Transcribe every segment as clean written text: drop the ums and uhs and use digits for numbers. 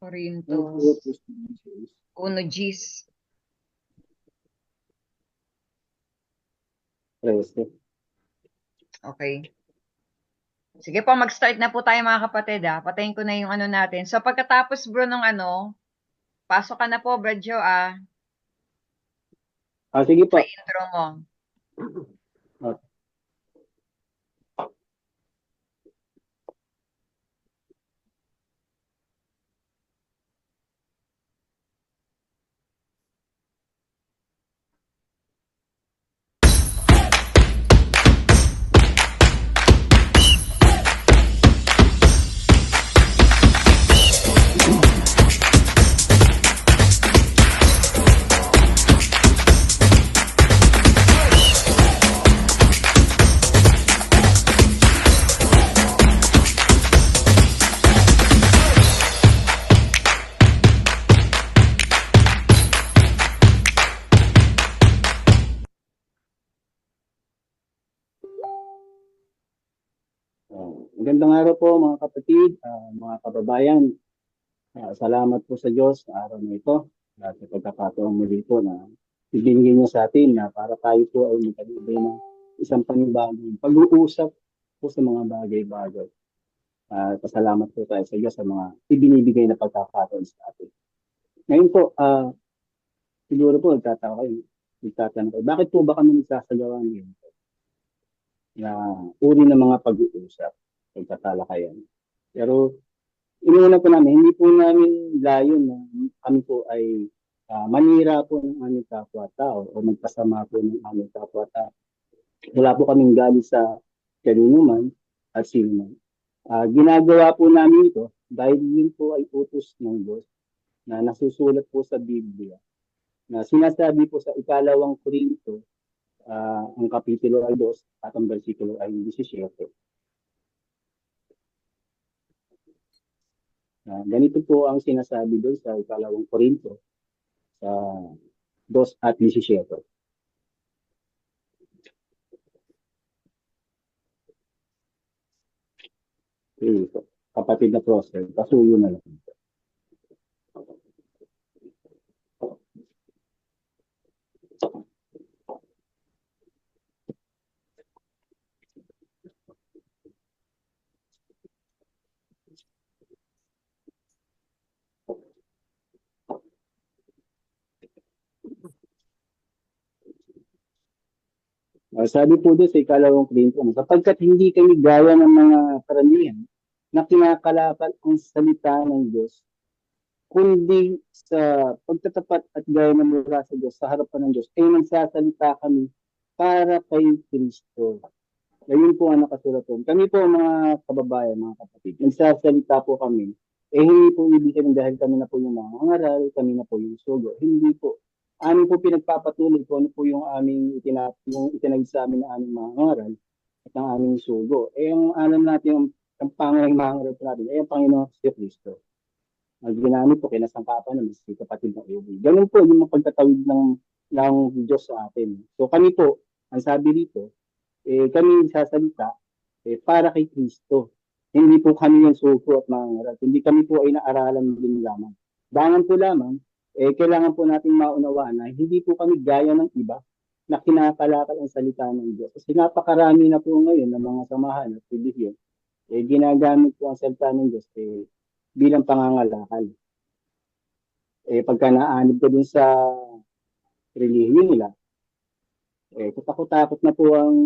Corinto. 1 1 Gs. 13. Okay. Sige po, mag-start na po tayo mga kapatid ah. Patayin ko na yung ano natin. So pagkatapos bro nung ano, pasok ka na po, Brad Joe ah, Sige sa po. intro mo. Ah, Magandang araw po mga kapatid, mga kababayan. Salamat po sa Diyos sa araw na ito at sa pagkakataon muli po na ibinigay niya sa atin na para tayo po ay magkalibay ng isang panibagong pag-uusap po sa mga bagay-bagay. Pasalamat po tayo sa Diyos sa mga ibinibigay na pagkakataon sa atin. Ngayon po, siguro po nagtatanong kayo, bakit po ba kami nagsasagawa ngayon na uri ng mga pag-uusap, pagtatalakayan? Pero inuuna po namin, hindi po namin layon na kami po ay manira po ng aming kapwa-tao o magpasama po ng aming kapwa-tao. Wala po kaming galing sa kanino man at sino man. Ginagawa po namin ito dahil yun po ay utos ng Diyos na nasusulat po sa Biblia na sinasabi po sa ikalawang Korinto, ang kapitulo ay 2 at ang versikulo ay 17. Ganito po ang sinasabi doon sa ikalawang Korinto sa 2 at 17. Okay, so, kapatid na Prosper, pasuyo na lang. Sabi po doon sa ikalawang Korinto, sapagkat hindi kami gaya ng mga karamihan na kinakalapan ang salita ng Diyos, kundi sa pagtatapat at gaya ng mula sa Diyos, sa harapan ng Diyos, ay nagsasalita kami para kay Kristo. Ayun po ang nakasulat doon. Kami po mga kababayan, mga kapatid, nagsasalita po kami. Hindi po ibig sabihin dahil kami na po yung mga ngaral, kami na po yung sugo. Hindi po. Amin po pinagpapatuloy ko ano po yung yung itinag sa amin na aming mga ngaral at ang aming sugo. Ang alam natin, ang pangalang mga ngaral po natin, ang Panginoon si Kristo. Ang ginamit po, kinasangkapan naman si kapatid ng Ewi. Ganun po yung pagtatawid ng Diyos sa atin. So kami po, ang sabi dito, kami sasalita para kay Kristo. Hindi po kami yung suko at mangangaral. Hindi kami po ay naaralan din lamang. Dangan po lamang, kailangan po natin maunawaan na hindi po kami gaya ng iba na kinakalakal ang salita ng Diyos. Kasi napakarami na po ngayon ng mga samahan at relihiyon, ginagamit po ang salita ng Diyos bilang pangangalakal. Pagka naanib ko dun sa relihiyon nila, katakot-takot na po ang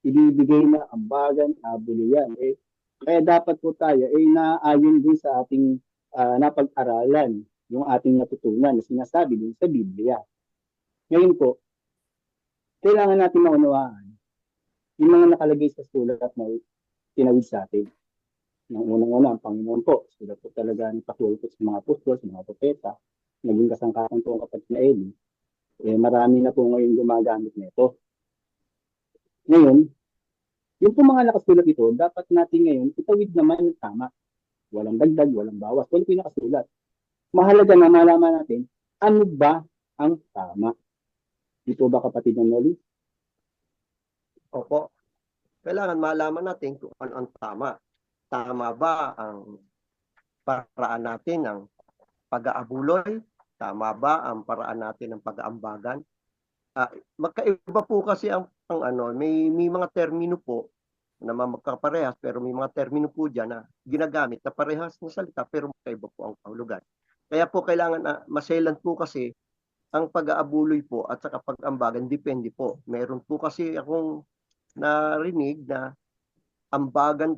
ibibigay na ambagan, abuluyan. Kaya dapat po tayo naayon din sa ating napag-aralan, yung ating natutunan na sinasabi din sa Biblia. Ngayon po, kailangan natin maunawaan yung mga nakalagay sa sulat na tinawid sa atin. Nang unang-una, ang Panginoon po, sulat po talaga ng pakuwi po sa mga apostol, sa mga propeta, naging kasangkapan po ang kapatid na Eli. Marami na po ngayon gumagamit nito. Ngayon, yung po mga nakasulat ito, dapat natin ngayon itawid naman ng tama. Walang dagdag, walang bawas. Walang pinakasulat. Mahalaga na malaman natin, ano ba ang tama? Ito ba kapatid ng Noli? paraan natin ng pag-aabuloy? Tama ba ang paraan natin ng pag-aambagan? Magkaiba po kasi ang ano, may mga termino po na magkaparehas pero may mga termino po diyan na ginagamit na parehas na salita pero magkaiba po ang kahulugan. Kaya po kailangan na maselan po kasi ang pag-aabuloy po at saka pag-ambagan depende po. Meron po kasi akong narinig na ambagan,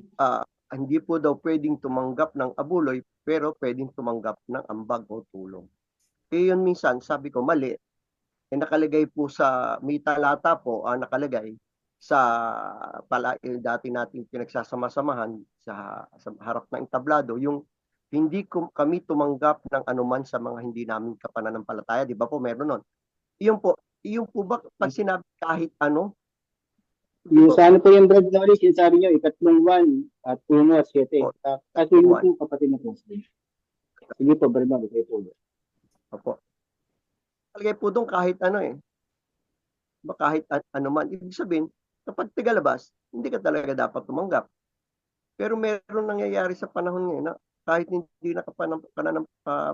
hindi po daw pwedeng tumanggap ng abuloy pero pwedeng tumanggap ng ambag o tulong. Yun minsan sabi ko mali, nakalagay po sa may talata po, nakalagay sa dati nating pinagsasama-samahan sa harap ng entablado, yung hindi kami tumanggap ng anuman sa mga hindi namin kapananampalataya, di ba po meron nun? Iyon po ba pag sinabi kahit ano? Yung sa ano po yung Brad Norris, yung sabi nyo, 3 at 1 at 7. Kasi yun po kapatid na po. Sige po, Brad Norris, kayo po. Opo. Nakalagay po doon kahit ano kahit ano man. Ibig sabihin, kapag tigalabas, hindi ka talaga dapat tumanggap. Pero meron nangyayari sa panahon ngayon na kahit hindi na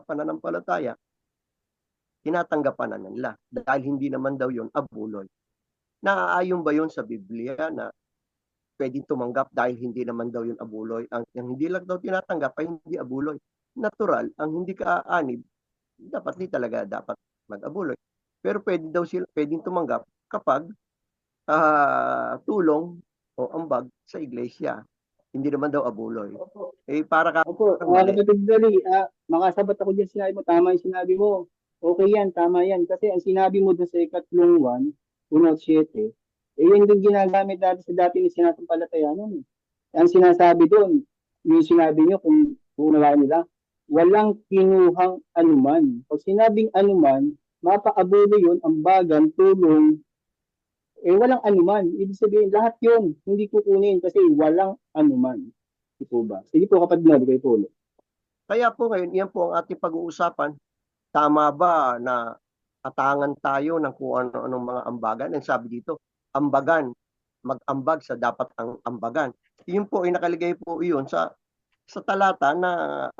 pananampalataya, tinatanggapan na nila. Dahil hindi naman daw yun abuloy. Naaayon ba yun sa Biblia na pwedeng tumanggap dahil hindi naman daw yun abuloy? Ang hindi lang daw tinatanggap ay hindi abuloy. Natural, ang hindi ka-aanib, di talaga dapat mag-abuloy. Pero pwedeng tumanggap kapag tulong o ambag sa iglesia. Hindi naman daw abuloy. Para ka mali. Kapatid Dali, makasabat ako dyan sinabi mo. Tama yung sinabi mo. Okay yan, tama yan. Kasi ang sinabi mo doon sa 1, 7, yun din ginagamit dati sa dati ni sinatampalataya nun. Ang sinasabi doon, yung sinabi nyo kung unawain nila, walang kinuhang anuman. Pag sinabing anuman, mapaabulo yun, ambagan, tulong, walang anuman. Ibig sabihin, lahat yun, hindi kukunin kasi walang anuman. Hindi po ba? Sige po, kapatid na, kayo po. Kaya po ngayon, yan po ang ating pag-uusapan. Tama ba na atangan tayo ng kung ano-anong mga ambagan? Ang sabi dito, ambagan, mag-ambag sa dapat ang ambagan. Yun po, nakalagay po yun sa talata na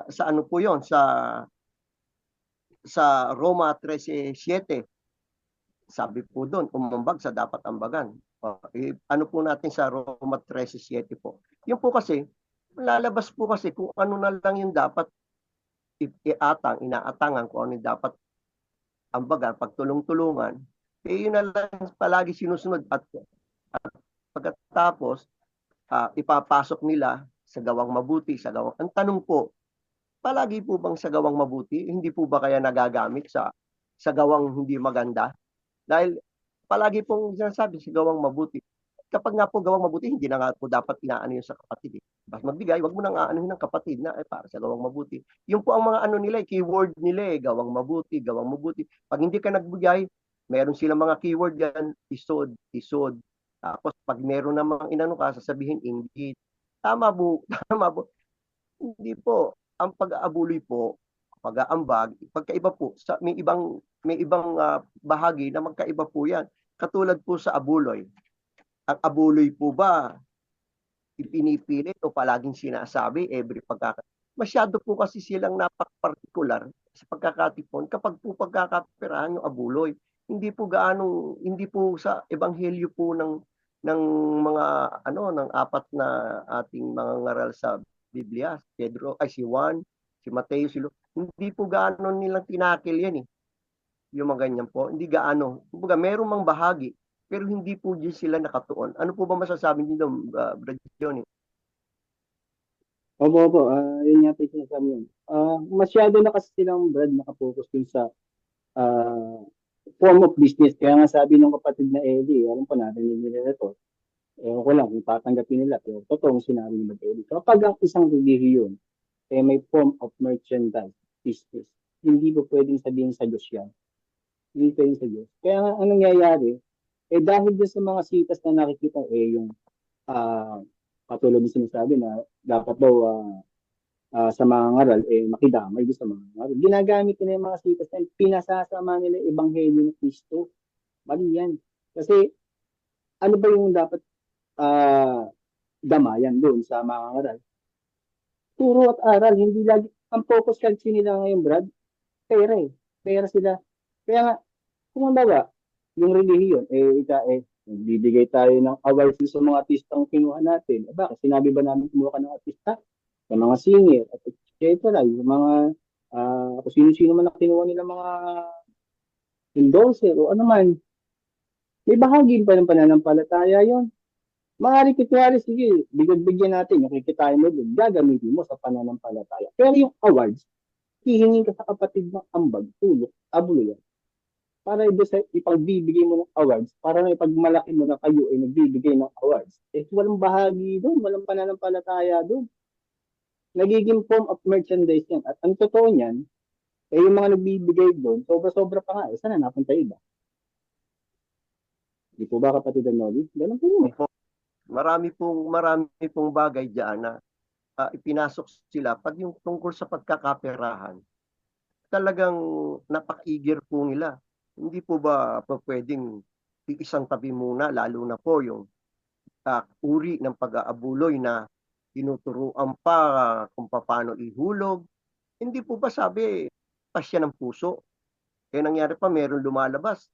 sa ano po yun, sa Roma 13:7. Sabi po doon, umambag sa dapat ambagan. Ano po natin sa Roma 13:7 po. Yun po kasi, lalabas po kasi kung ano na lang yung dapat inaatangan kung ano yung dapat ambagan, pagtulong-tulungan. Yun na lang palagi sinusunod at pagkatapos, ipapasok nila sa gawang mabuti, ang tanong po, palagi po bang sa gawang mabuti? Hindi po ba kaya nagagamit sa gawang hindi maganda? Dahil palagi pong sinasabi sa gawang mabuti. Kapag nga po gawang mabuti, hindi na nga po dapat inaano yun sa kapatid. Basta magbigay, wag mo nang aanuhin ng kapatid na para sa gawang mabuti. Yung po ang mga ano nila, keyword nila gawang mabuti, gawang mabuti. Pag hindi ka nagbigay, meron silang mga keyword yan, isod, isod. Tapos pag meron namang inano ka, sasabihin indeed. Tama po, tama po. Hindi po. Ang pag-aabuloy po, pag-aambag, pagkaiba po. May ibang bahagi na magkaiba po yan. Katulad po sa abuloy. Ang abuloy po ba, ipinipilit o palaging sinasabi every masyado po kasi silang napak-particular sa pagkakatipon kapag po pagkakapirahan yung abuloy. Hindi po sa ebanghelyo po ng mga ng 4 na ating mga ngaral sa Biblia, si Juan, si Mateo, hindi po gaano nilang tinakil yan yung mga ganyan po, hindi gaano. Kumbaga, meron mang bahagi, pero hindi po din sila nakatuon. Ano po ba masasabi niyo, Brad Johnny? Opo. Yun nga po yung sinasabi yun. Masyado na kasi silang Brad nakapokus dun sa form of business. Kaya nga sabi ng kapatid na Eddie, alam po natin nila ito. Ewan ko lang kung tatanggapin nila. Pero totoo sinabi ni Eddie. Kapag ang isang relihiyon, may form of merchandise business, hindi po pwedeng sabihin sa Diyos yan. Hindi pwedeng sa Diyos. Kaya nga, anong nangyayari, dahil dyan sa mga sitas na nakikita, yung katulad ng sinasabi na dapat daw sa mga ngaral, makidamay doon sa mga ngaral. Ginagamit nila yung mga sitas na pinasasama nila yung Ebanghelyo ng Kristo. Mali yan. Kasi, ano ba yung dapat damayan doon sa mga ngaral? Turo at aral, hindi lagi, ang focus kasi nila ngayon, Brad, pera eh. Pera sila. Kaya nga, kung halimbawa, yung relihiyon, nagbibigay tayo ng awards sa mga artistang kinuha natin. Bakit? Sinabi ba namin kumuha ka ng artista? Sa mga singer, at etc. Yung mga, kung sino-sino man na kinuha nila mga endorser o ano man, may bahagi pa ng pananampalataya yon. Maaari kitwari, sige, bigyan natin yung kikitain mo dun, gagamitin mo sa pananampalataya. Pero yung awards, hihingin ka sa kapatid ng ambag, tulok, abulo yan. Para doon sa ipagbibigay mo ng awards, para na ipagmalaki mo na kayo ay nagbibigay ng awards, walang bahagi doon, walang pananampalataya doon. Nagiging form of merchandise yan. At ang totoo niyan, yung mga nagbibigay doon, sobra-sobra pa nga, saan na napunta iba? Di po ba kapatid ng Noli? Ganun po yun eh. Marami pong bagay diyan na ipinasok sila pag yung tungkol sa pagkakaperahan. Talagang napakigir po nila. Hindi po ba pwedeng isang tabi muna, lalo na po yung uri ng pag-aabuloy na tinuturuan pa kung paano ihulog. Hindi po ba sabi, pasya ng puso? Kaya nangyari pa, meron lumalabas.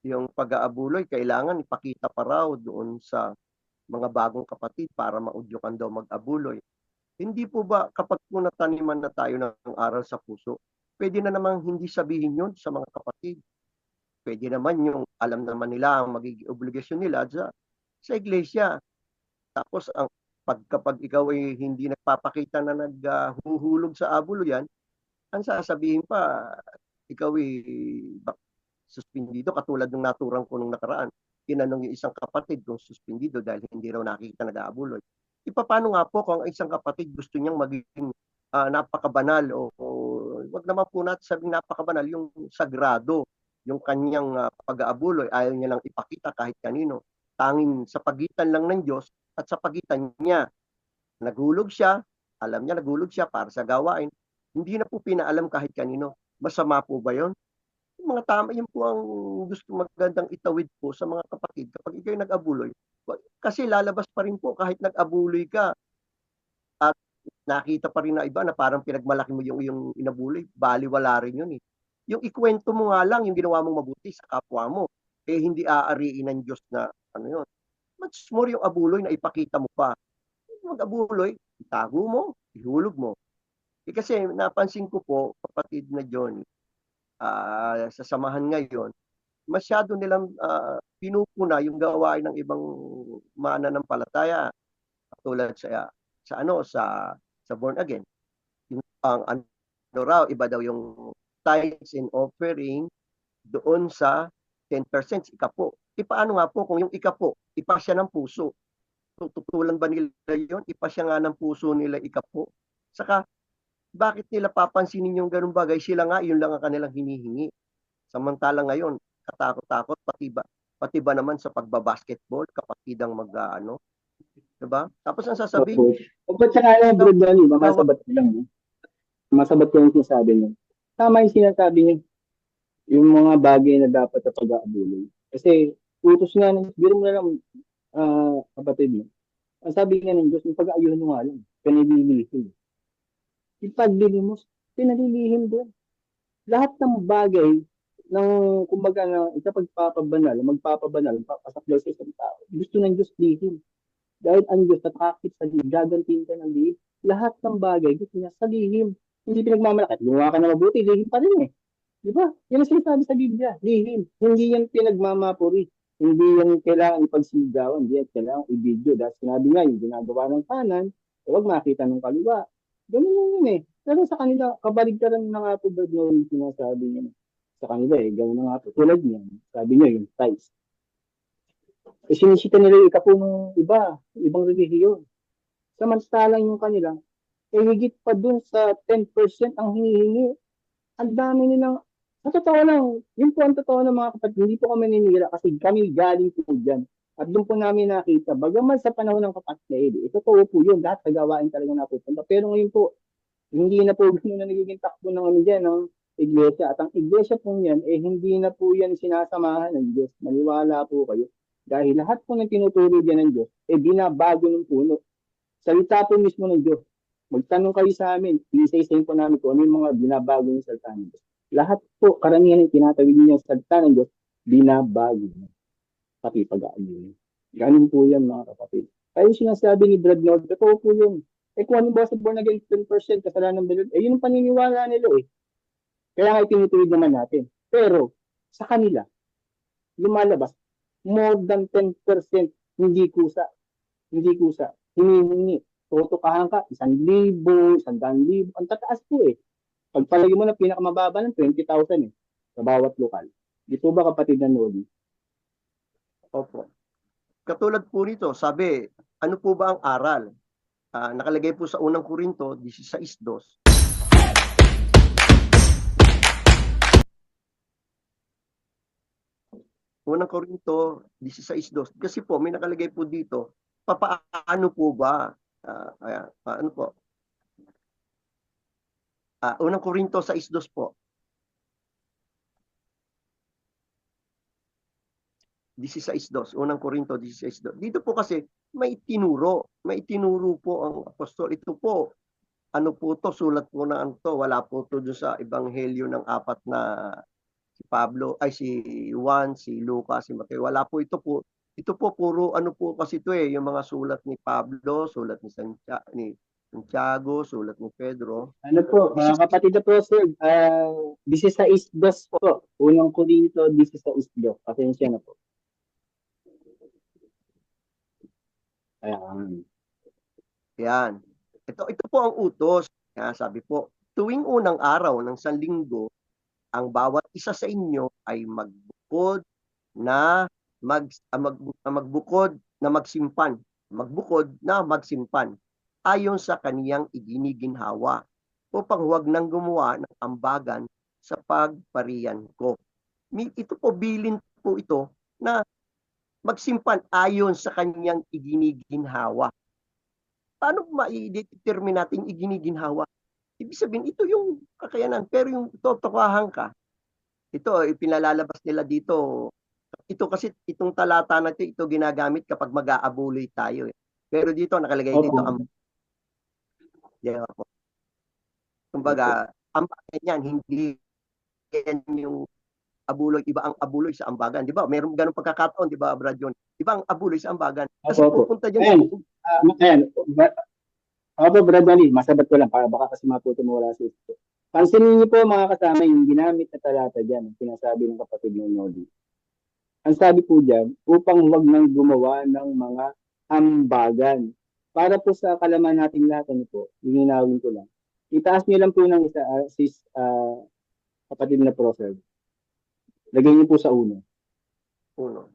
Yung pag-aabuloy, kailangan ipakita pa raw doon sa mga bagong kapatid para maudyokan daw mag-abuloy. Hindi po ba kapag po nataniman na tayo ng aral sa puso, pwede na namang hindi sabihin yun sa mga kapatid. Pwede naman yung alam naman nila ang magiging obligasyon nila sa iglesia. Tapos kapag ikaw ay hindi nagpapakita na naghuhulog sa abulo yan, ang sasabihin pa, ikaw ay suspendido katulad ng naturang ko nung nakaraan. Tinanong yung isang kapatid kung suspendido dahil hindi raw nakikita nag-aabuloy. Paano nga po kung ang isang kapatid gusto niyang maging napakabanal o wag naman po natin sabing napakabanal, yung sagrado, yung kanyang pag-aabuloy, ayaw niya lang ipakita kahit kanino. Tanging sa pagitan lang ng Diyos at sa pagitan niya. Naghulog siya, alam niya naghulog siya para sa gawain. Hindi na po pinaalam kahit kanino. Masama po ba yun? Yung mga tama, yun po ang gusto magandang itawid po sa mga kapatid kapag ikaw nag-abuloy. Kasi lalabas pa rin po kahit nag-abuloy ka at nakita pa rin na iba na parang pinagmalaki mo yung inabuloy, baliwala rin yun eh. Yung ikwento mo nga lang yung ginawa mong mabuti sa kapwa mo, hindi aariin ng Diyos na ano yun. Much more yung abuloy na ipakita mo pa. Mag-abuloy, itago mo, ihulog mo. Kasi napansin ko po, kapatid na Johnny, sa samahan ngayon, masyado nilang pinupuna yung gawain ng ibang mananampalataya tulad sa born again. Ang ano raw, iba daw yung tithes and offering doon sa 10% ikapo. Paano nga po kung yung ikapo, ipasya ng puso? Tututulan ba nila yun? Ipasya nga ng puso nila ikapo? Saka, bakit nila papansinin yung ganung bagay? Sila nga, yun lang ang kanilang hinihingi. Samantalang ngayon, katakot-takot, pati ba naman sa pagbabasketball, kapatidang diba? Tapos ang sasabihin, Ba't saka na, Bro Donnie, mamasabat ko lang. Masabat ko yung sinasabi niyo. Tama yung sinasabi niyo. Yung mga bagay na dapat sa pag-aabuloy. Kasi, utos nga, biro mo na lang, kapatid mo. Ang sabi nga ng Diyos, yung pag-aayuhan mo nga lang, pinalilihim. Ipaglilihim mo, pinalilihim doon. Lahat ng bagay, kumbaga na magpapabanal, papasaklaw sa isang tao, gusto ng Diyos lihim. Dahil ang Diyos natakit sa lihim, gagantiin ka ng lihim. Lahat ng bagay, gusto niya sa lihim. Hindi pinagmamalaki. Gumawa ka na mabuti, lihim pa rin eh. Di ba? Yan ang sinasabi sa Biblia, lihim. Hindi yan pinagmamapuri. Hindi yan kailangan ipagsigawan. Hindi yan kailangan i-video. Dahil sinabi nga, yung ginagawa ng kanan, huwag makita ng kaliwa. Ganun lang yun eh. Pero sa kanila, kabaligtaran na nga po ba yung sinasabi niya. Sa kanila gawin na nga po. Tulad niya, sabi niya yung tithes. Sinisita nila yung ikapo ng ibang relihiyon. Samantalang yung kanila, higit pa dun sa 10% ang hinihingi. Ang dami nilang, sa totoo lang, yun po ang totoo ng mga kapatid, hindi po kami ninira kasi kami galing po dyan. At doon po namin nakita, bagaman sa panahon ng kapatid na Eli, totoo po yun, lahat kagawain talaga napupunta. Pero ngayon po, hindi na po ganun na nagiging takbo ng dyan, ng iglesia. At ang iglesia po yan, hindi na po yan sinasamahan ng Diyos. Maniwala po kayo. Dahil lahat po ng tinuturo dyan ng Diyos, binabago ng puno. Salita po mismo ng Diyos. Magtanong kayo sa amin, isa-isahin po namin kung ano yung mga binabago yung salita ng Diyos. Lahat po, karamihan yung tinatawid niyo yung salita ng Diyos, binabago niya. Pati pag-aamin. Ganun po yan, mga kapatid. Kaya yung sinasabi ni Brad Nord, totoo po yun. Eh kung ano ba sa born again 10% kasalanan ng bilog, eh yun ang paniniwala nila eh. Kaya nga itinutuwid naman natin. Pero, sa kanila, lumalabas, more than 10% hindi kusa. Hindi kusa. Hinihingi. Tutukahan ka, 1,000, 100,000. Ang tataas po eh. Pagpalagay mo na pinakamababa ng 20,000 eh. Sa bawat lokal. Di po ba kapatid na Noli? Opo. Katulad po nito, sabi, ano po ba ang aral? Nakalagay po sa unang Korinto 16:2. Unang Korinto 16:2. Kasi po, may nakalagay po dito, papaano po ba? Ano po? Unang Korinto 6:2 po. 16:2. Unang Korinto 16:2. Dito po kasi, may itinuro po ang apostol. Ito po, ano po to, sulat po na ano to, wala po to doon sa ebanghelyo ng apat na si Pablo, ay si Juan, si Lucas, si Mateo. Wala po ito po. Ito po puro ano po kasi ito eh, yung mga sulat ni Pablo, sulat ni Santiago, sulat ni Pedro. Ano po, mga kapatid na po, sir, 16:2 po. Unang Korinto, 16:2. Pasensya na po. Ayan. Yan. Ito po ang utos. Sabi po, tuwing unang araw ng sanlinggo, ang bawat isa sa inyo ay magbukod na magbukod na magsimpan. Magbukod na magsimpan ayon sa kaniyang iginiginhawa upang huwag nang gumawa ng ambagan sa pagparian ko. Ito po, bilin po ito na magsimpan ayon sa kaniyang iginiginhawa. Paano ma-determine natin iginiginhawa? Ibig sabihin, ito yung kakayanan. Pero yung totokahan ka, ito, ipinalalabas nila dito. Ito kasi, itong talata na ito ginagamit kapag mag-aabuloy tayo. Eh. Pero dito, nakalagay dito, yeah, po. Kumbaga, ambagan yan, hindi yan yung abuloy. Iba ang abuloy sa ambagan. Di ba? Meron ganun pagkakataon, di ba, Brad John? Iba ang abuloy sa ambagan. Kasi pupunta dyan. Ayan. Opo, Brad Ali, masabat ko lang para baka kasi maputo mo wala sa ito. Pansinin niyo po mga kasama yung ginamit na talata dyan, ang sinasabi ng kapatid ng Noli. Ang sabi po dyan, upang huwag nang gumawa ng mga ambagan. Para po sa kalaman natin lahat, ano po, lininawin ko lang. Itaas niyo lang po ng isa, kapatid na proverb. Lagay niyo po sa uno. Uno.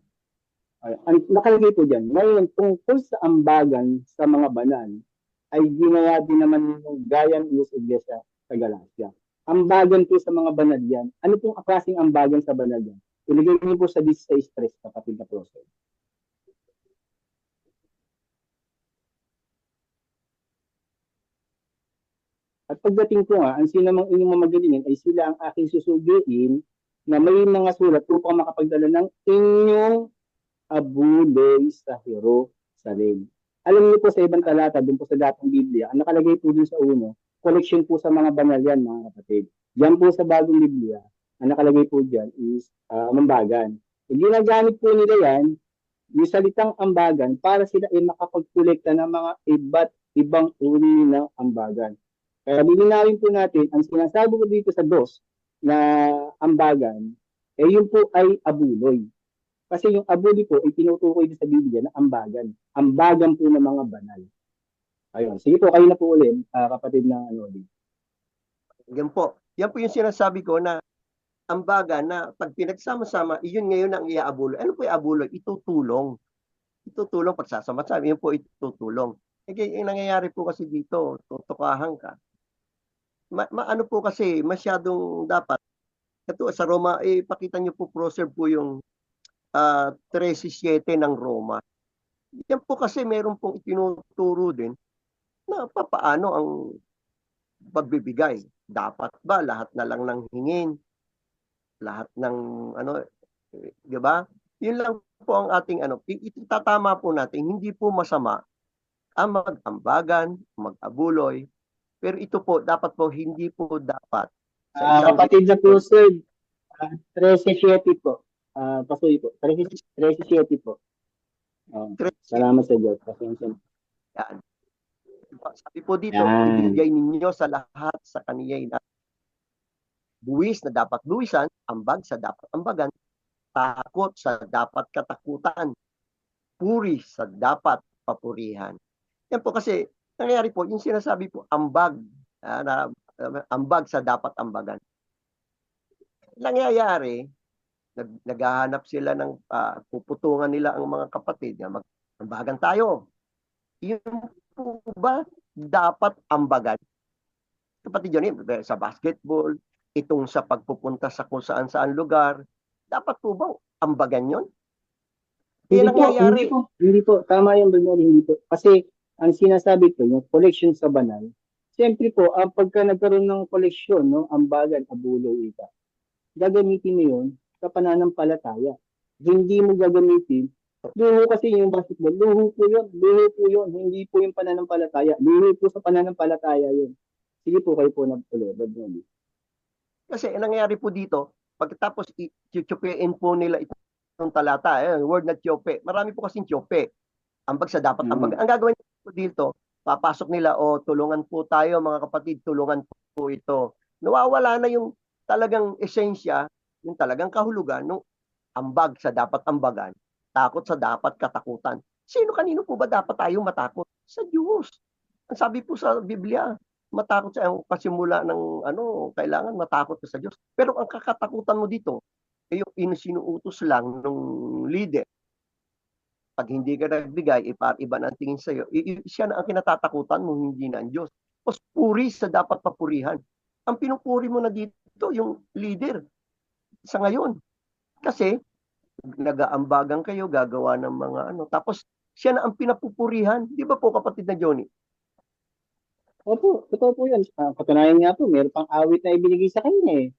Nakalagay po dyan, ngayon tungkol sa ambagan sa mga banal, ay ginawa din naman yung gaya ng Iglesia sa Galacia. Ambagan po sa mga banal yan. Ano pong klaseng ambagan sa banal yan? Ilagay niyo po sa 16:3, kapatid na proverb. At pagdating ko nga, ang sinamang inyong mamagalingin ay sila ang aking susugiin na may mga sulat upang makapagdala ng inyong abuloy sa Jerusalem. Alam niyo po sa ibang talata, doon po sa datang Biblia, ang nakalagay po dun sa uno, collection po sa mga banal yan, mga kapatid. Yan po sa bagong Biblia, ang nakalagay po dyan is ambagan. Hindi ginagamit po nila yan, yung salitang ambagan, para sila ay makapagkolekta ng mga iba't ibang uri ng ambagan. Kaya lilinawin po natin, ang sinasabi ko dito sa dos na ambagan, eh yun po ay abuloy. Kasi yung abuli po ay tinutukoy sa Biblia na ambagan. Ambagan po ng mga banal. Ayun. Sige po, kayo na po ulit, kapatid na Lodi. Yan po. Yan po yung sinasabi ko na ambagan na pag pinagsama-sama, iyon ngayon ang iaabuloy. Ano po yung abuloy? Itutulong. Itutulong pagsasama-sama. Yun po itutulong. Yung nangyayari po kasi dito, tutukahan ka. Ano po kasi, masyadong dapat. Ito sa Roma, pakita niyo po, proserve po yung 13:7 ng Roma. Yan po kasi meron pong itinuturo din na papaano ang pagbibigay. Dapat ba lahat na lang ng hingin? Lahat ng ano, di ba? Yun lang po ang ating ano, itatama po natin, hindi po masama ang mag-ambagan, mag-abuloy, Pero ito po, dapat po, hindi po dapat sa isang Kapatid na po, sir. 13-7 po. Pasuy po. 13-7 po. Salamat sa Diyos. Pasensya na. yan. Sabi po dito, Yan. ibigay ninyo sa lahat sa kaniya'y buwis na dapat buwisan, ambag sa dapat ambagan, takot sa dapat katakutan, puri sa dapat papurihan. Yan po kasi, nangyayari po, yung sinasabi po, ambag, ambag sa dapat ambagan. Nangyayari, naghahanap sila ng puputungan nila ang mga kapatid na mag-ambagan tayo. Yun po ba dapat ambagan? Kapatid yun, sa basketball, itong sa pagpupunta sa kung saan lugar, dapat po ba ambagan yun? Hindi po. Tama yung Bernal, hindi po. Kasi, ang sinasabi ko, yung collection sa banal, siyempre po, pagka nagkaroon ng collection, no, ambagan, abulo, ika, gagamitin mo yun sa pananampalataya. Hindi mo gagamitin, luho kasi yung basketball, luho po yun, hindi po yung pananampalataya, luho po sa pananampalataya yun. Sige po, kayo po nagtuloy, Bernal. Kasi nangyayari po dito, pagkatapos i-tsupein po nila itong talata, word na tsupe. Marami po kasing tsupe. Ambag sa dapat ambag. Ang gagawin po dito, papasok nila, tulungan po tayo mga kapatid, tulungan po ito. Nawawala na yung talagang esensya, yung talagang kahulugan ng ambag sa dapat ambagan, takot sa dapat katakutan. Kanino po ba dapat tayong matakot? Sa Diyos. Ang sabi po sa Biblia, matakot sa pasimula ng kailangan matakot ka sa Diyos. Pero ang kakatakutan mo dito, yung sinuutos lang ng leader. Pag hindi ka nagbigay, iba na ang tingin sa'yo. Siya na ang kinatatakutan mo, hindi na ang Diyos. Tapos puri sa dapat papurihan. Ang pinupuri mo na dito, yung leader. Sa ngayon. Kasi, nag-aambagan kayo, gagawa ng mga Tapos, siya na ang pinapupurihan. Di ba po, kapatid na Johnny? Opo, totoo po yan. Katunayan nga po, meron pang awit na ibinigay sa kanya eh.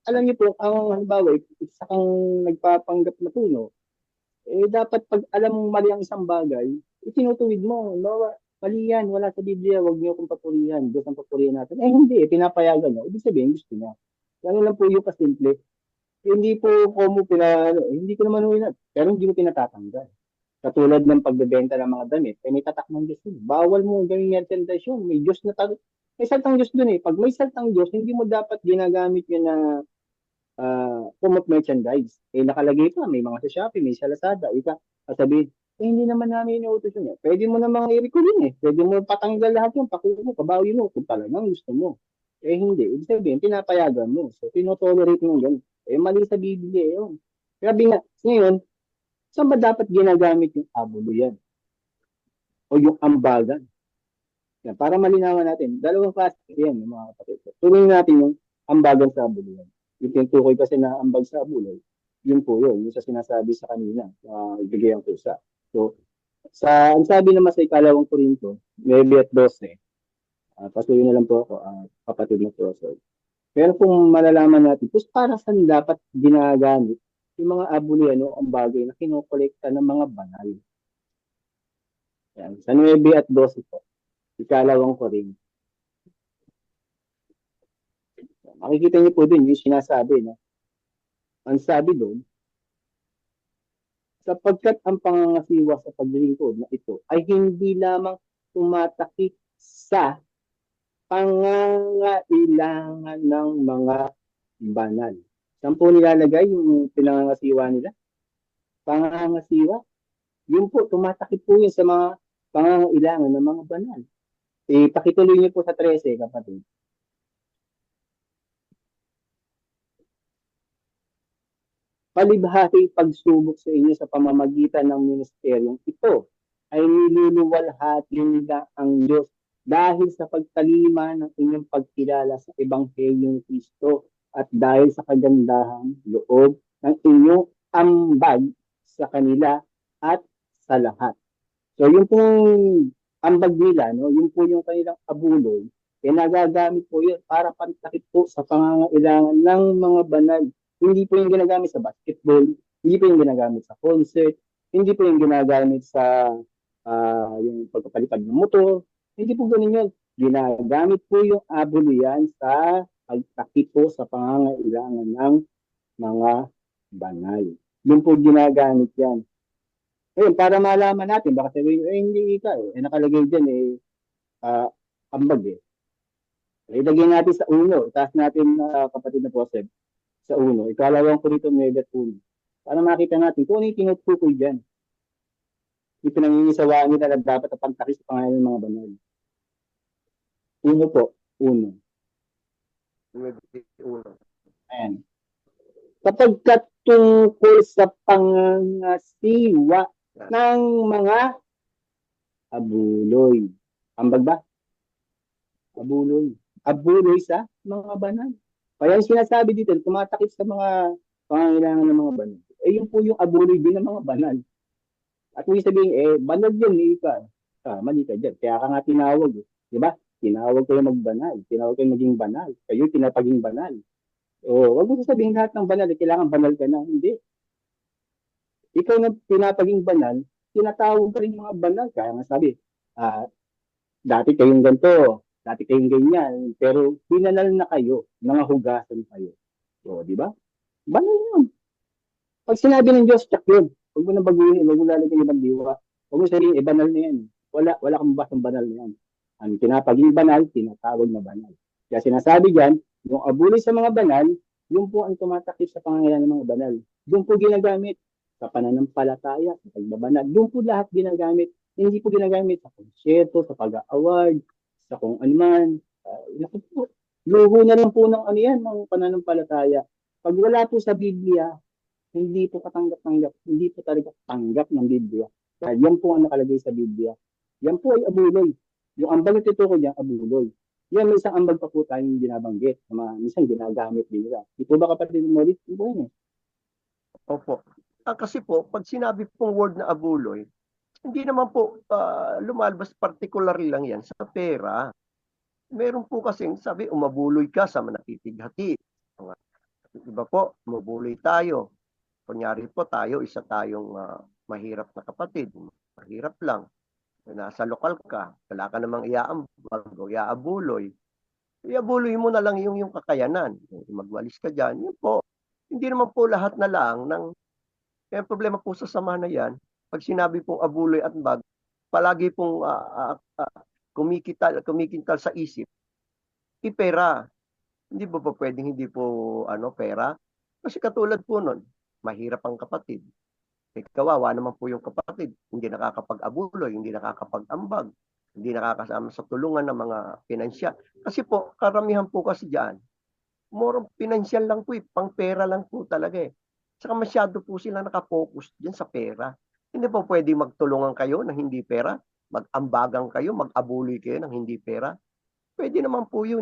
Alam niyo po, ang halimbawa, isa kang nagpapanggap na puno, dapat pag alam mong mali ang isang bagay, itinutuwid mo. No? Mali yan, wala sa Biblia, huwag niyo akong papurihan. Diyos ang papurihan natin. Hindi, pinapayagan niya. Ibig sabihin, gusto niya. Yan lang po yung kasimple. Hindi po como hindi ko naman uwi pero hindi mo pinatatanggal. Katulad ng pagbebenta ng mga damit, may tatak ng Diyos yun. Bawal mo gawing merchandise yun. May Diyos na may saltang Diyos dun eh. Pag may saltang Diyos, hindi mo dapat ginagamit yun na form of merchandise. Nakalagay pa, may mga sa Shopee, may sa Lazada, sasabihin, hindi naman namin inuutos yun. Pwede mo namang i-recall yun eh. Pwede mo patanggal lahat yun, pakuha mo, pabawi mo, kung talagang gusto mo. Hindi. Ibig sabihin, pinapayagan mo. So, tinotolerate mo ganun. Mali sa Biblia yun. Grabe nga. Ngayon, saan ba dapat ginagamit yung abulo yan? O yung ambagan? Yan, para malinawan natin, dalawang klase yan, mga kapatid. Tuloy natin yung ambagan sa abulo yan. Yung tinutukoy kasi na ambag sa abulo, yun po yun. Yung sa sinasabi sa kanina, ibigay ang kusa. So, ang sabi naman sa 2 Korinto, 9 at 12, pasuyo na lang po ako, kapatid na professor. Pero kung malalaman natin, para saan dapat ginagamit yung mga abuliano ang bagay na kinokolekta ng mga banal. Yan. Sa 9 at 12 po, 2 Korinto. Makikita niyo po din yung sinasabi, no? Ang sabi doon, sapagkat ang pangangasiwa sa paglilingkod na ito ay hindi lamang tumatakip sa pangangailangan ng mga banal. Saan po nilalagay yung pinangangasiwa nila? Pangangasiwa. Yun po, tumatakip po yun sa mga pangangailangan ng mga banal. Pakituloy niyo po sa 13, kapatid. Palibhasing pagsubok sa inyo sa pamamagitan ng ministeryong ito ay niluluwalhati nila ang Diyos dahil sa pagtalima ng inyong pagkilala sa Ebanghelyong Kristo at dahil sa kagandahang loob ng inyong ambag sa kanila at sa lahat. So yung pong ambag nila, no, yung po yung kanilang abuloy, nagagamit po yun para pantakip po sa pangangailangan ng mga banal. Hindi po yung ginagamit sa basketball, hindi po yung ginagamit sa concert, hindi po yung ginagamit sa yung pagpapalipad ng motor, hindi po ganun yun. Ginagamit po yung abuluyan sa pagtakip po sa pangangailangan ng mga banal. Yun po ginagamit yan. Ayun, para malaman natin, baka sabihin, hindi ka nakalagay dyan ambag ilagay natin sa uno, taas natin kapatid na Joseph, sa uno, ikalawang ko rito megat uno. Para makita natin kung ano yung tinutukoy dyan. Yung pinangingisawaan nila na dapat na pagtakip sa pangalan ng mga banal. Uno po, uno. Ayan. Kapag katungkol sa pangangasiwa ng mga abuloy. Ambag ba? Abuloy. Abuloy sa mga banal. Kaya yung sinasabi dito, tumatakip sa mga pangangailangan ng mga banal. Yun po yung abuloy din ng mga banal. At kung sabihin, banal yun, ka. Mali ka dyan. Kaya ka nga tinawag. Di ba? Tinawag kayo magbanal. Tinawag kayo maging banal. Kayo pinapaging banal. Wag mo sabihin lahat ng banal, kailangan banal ka na. Hindi. Ikaw na pinapaging banal, tinatawag ka rin mga banal. Kaya nga sabi, dati kayong ganito, dati kayong ganyan, pero binanal na kayo, mga hugasan kayo. Di ba? Banal yun. Pag sinabi ng Diyos, tsak yun. Huwag mo na baguhin, huwag mo lalagyan ibang diwa. Huwag mo sabihin, banal na yan. Wala kang basang banal na yan. Ang pinapaging banal, tinatawag na banal. Kaya sinasabi dyan, yung abuloy sa mga banal, yung po ang tumatakip sa pangangailangan ng mga banal. Yung po ginagamit sa pananampalataya, sa pagbabanal. Yung po lahat ginagamit. Hindi po ginagamit sa konsyerto, sa pag-award, sa kung anuman. Luho na lang po ng ano yan, ng pananampalataya. Pag wala po sa Biblia, hindi po katanggap-tanggap, hindi po talaga tanggap ng Biblia. Dahil yan po ang nakalagay sa Biblia. Yan po ay abuloy. Yung ambag na titukoy niya, abuloy. Yan, may isang ambag pa po tayong binabanggit na minsan ginagamit din nila. Ito ba kapatid mo ulit? Ito yun Opo. Kasi po, pag sinabi pong word na abuloy, hindi naman po lumalabas particular lang yan sa pera. Meron po kasing sabi, umabuloy ka sa manatipighati. Iba po, umabuloy tayo. Kunyari po tayo, isa tayong mahirap na kapatid. Mahirap lang. Nasa lokal ka, wala ka namang iaambag o iaabuloy. Iabuloy mo na lang yung kakayanan. Magwalis ka dyan. Yun po. Hindi naman po lahat na lang ng kaya problema po sa sama na yan, pag sinabi pong abuloy at bag, palagi pong kumikintal sa isip, pera. Hindi ba pwedeng hindi po pera? Kasi katulad po nun, mahirap ang kapatid. Kawawa naman po yung kapatid, hindi nakakapag-abuloy, hindi nakakapag-ambag, hindi nakakasama sa tulungan ng mga pinansyal. Kasi po, karamihan po kasi dyan, more pinansyal lang po pang pera lang po talaga Saka masyado po sila nakapokus dyan sa pera. Hindi po pwede magtulungan kayo ng hindi pera, mag-ambagan kayo, mag-abuloy kayo ng hindi pera. Pwede naman po yun.